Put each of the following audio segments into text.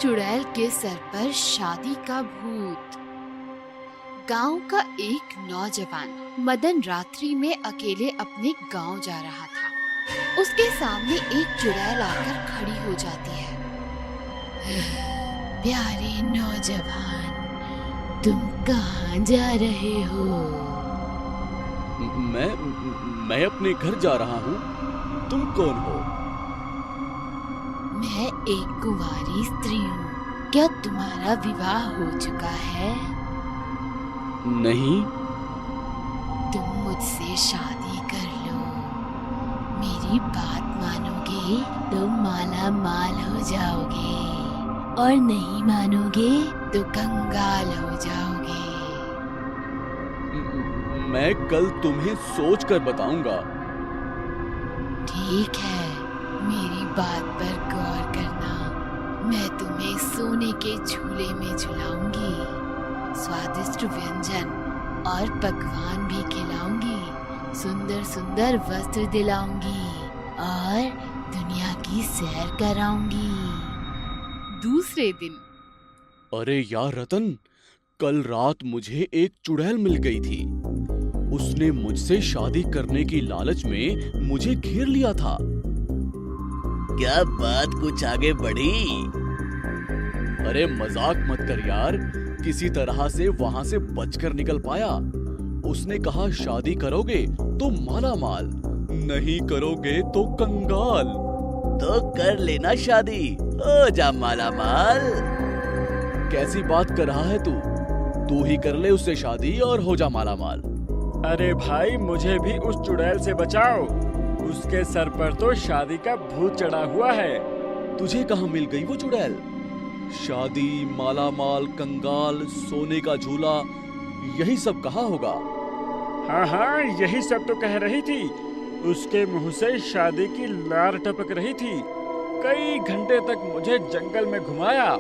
चुड़ैल के सर पर शादी का भूत। गांव का एक नौजवान मदन रात्रि में अकेले अपने गांव जा रहा था। उसके सामने एक चुड़ैल आकर खड़ी हो जाती है। प्यारे नौजवान, तुम कहाँ जा रहे हो? मैं अपने घर जा रहा हूँ। तुम कौन हो? मैं एक कुंवारी स्त्री हूँ। क्या तुम्हारा विवाह हो चुका है? नहीं। तुम मुझसे शादी कर लो। मेरी बात मानोगे तो माला माल हो जाओगे, और नहीं मानोगे तो कंगाल हो जाओगे। मैं कल तुम्हें सोच कर बताऊंगा। ठीक है, मेरी बात पर गौर करना। मैं तुम्हें सोने के झूले में झुलाऊंगी, स्वादिष्ट व्यंजन और पकवान भी खिलाऊंगी, सुंदर सुंदर वस्त्र दिलाऊंगी और दुनिया की सैर कराऊंगी। दूसरे दिन। अरे यार रतन, कल रात मुझे एक चुड़ैल मिल गई थी। उसने मुझसे शादी करने की लालच में मुझे घेर लिया था। क्या बात कुछ आगे बढ़ी? अरे मजाक मत कर यार, किसी तरह से वहां से बचकर निकल पाया। उसने कहा शादी करोगे तो माला माल, नहीं करोगे तो कंगाल। तो कर लेना शादी, हो जा माला माल। कैसी बात कर रहा है तू? तू ही कर ले उससे शादी और हो जा माला माल। अरे भाई, मुझे भी उस चुड़ैल से बचाओ। उसके सर पर तो शादी का भूत चढ़ा हुआ है। तुझे कहाँ मिल गई वो चुड़ैल? शादी, माला माल, कंगाल, सोने का झूला, यही सब कहा होगा। हाँ, यही सब तो कह रही थी। उसके मुंह से शादी की लार टपक रही थी। कई घंटे तक मुझे जंगल में घुमाया,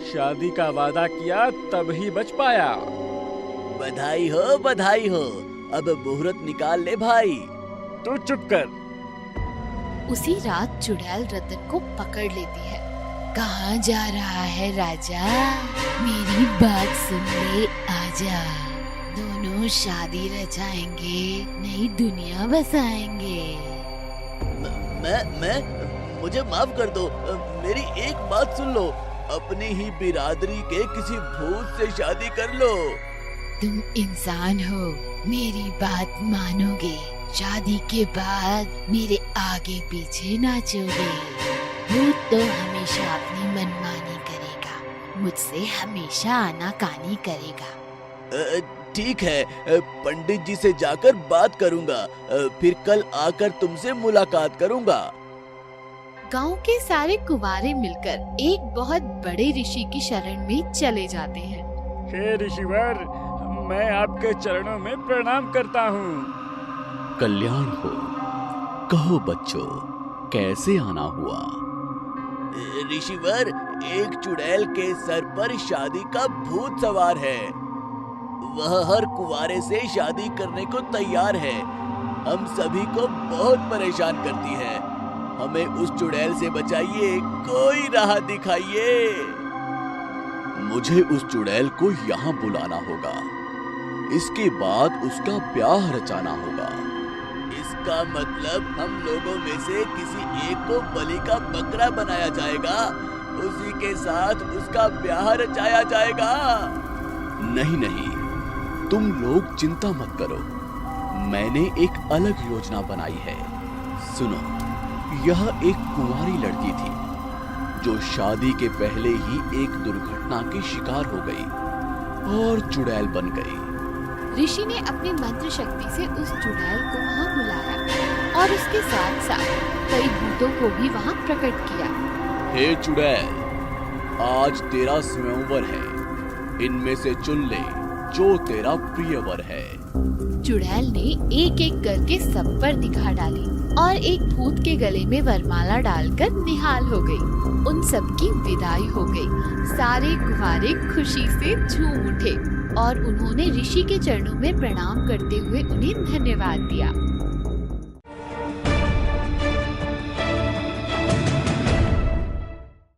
शादी का वादा किया, तब ही बच पाया। बधाई हो, बधाई हो। अब मुहूर्त निकाल ले भाई। तू चुप कर। उसी रात चुड़ैल रतन को पकड़ लेती है। कहाँ जा रहा है राजा? मेरी बात सुन ले, आजा। दोनों शादी रचाएंगे, नई दुनिया बसाएंगे। मैं मुझे माफ कर दो। मेरी एक बात सुन लो। अपनी ही बिरादरी के किसी भूत से शादी कर लो। तुम इंसान हो, मेरी बात मानोगे। शादी के बाद मेरे आगे पीछे नाचोगे। भूत तो हमेशा अपनी मनमानी करेगा, मुझसे हमेशा आनाकानी करेगा। ठीक है, पंडित जी से जाकर बात करूंगा। फिर कल आकर तुमसे मुलाकात करूंगा। गांव के सारे कुंवारे मिलकर एक बहुत बड़े ऋषि की शरण में चले जाते हैं। हे ऋषिवर, मैं आपके चरणों में प्रणाम करता हूँ। कल्याण हो। कहो बच्चों, कैसे आना हुआ? ऋषिवर, एक चुड़ैल के सर पर शादी का भूत सवार है। वह हर कुंवारे से शादी करने को तैयार है। हम सभी को बहुत परेशान करती है। हमें उस चुड़ैल से बचाइए, कोई राह दिखाइए। मुझे उस चुड़ैल को यहाँ बुलाना होगा। इसके बाद उसका ब्याह रचाना होगा। इसका मतलब हम लोगों में से किसी एक को बलि का बकरा बनाया जाएगा, उसी के साथ उसका ब्याह रचाया जाएगा। नहीं, तुम लोग चिंता मत करो। मैंने एक अलग योजना बनाई है। सुनो, यह एक कुंवारी लड़की थी जो शादी के पहले ही एक दुर्घटना की शिकार हो गई और चुड़ैल बन गई। ऋषि ने अपनी मंत्र शक्ति से उस चुड़ैल को वहाँ बुलाया और उसके साथ साथ कई भूतों को भी वहाँ प्रकट किया। हे चुड़ैल, आज तेरा स्वयंवर है। इनमें से चुन ले जो तेरा प्रिय वर है। चुड़ैल ने एक एक करके सब पर निगाह डाली और एक भूत के गले में वरमाला डालकर निहाल हो गई। उन सब की विदाई हो गई। सारे कुंवारे खुशी से झूम उठे और उन्होंने ऋषि के चरणों में प्रणाम करते हुए उन्हें धन्यवाद दिया।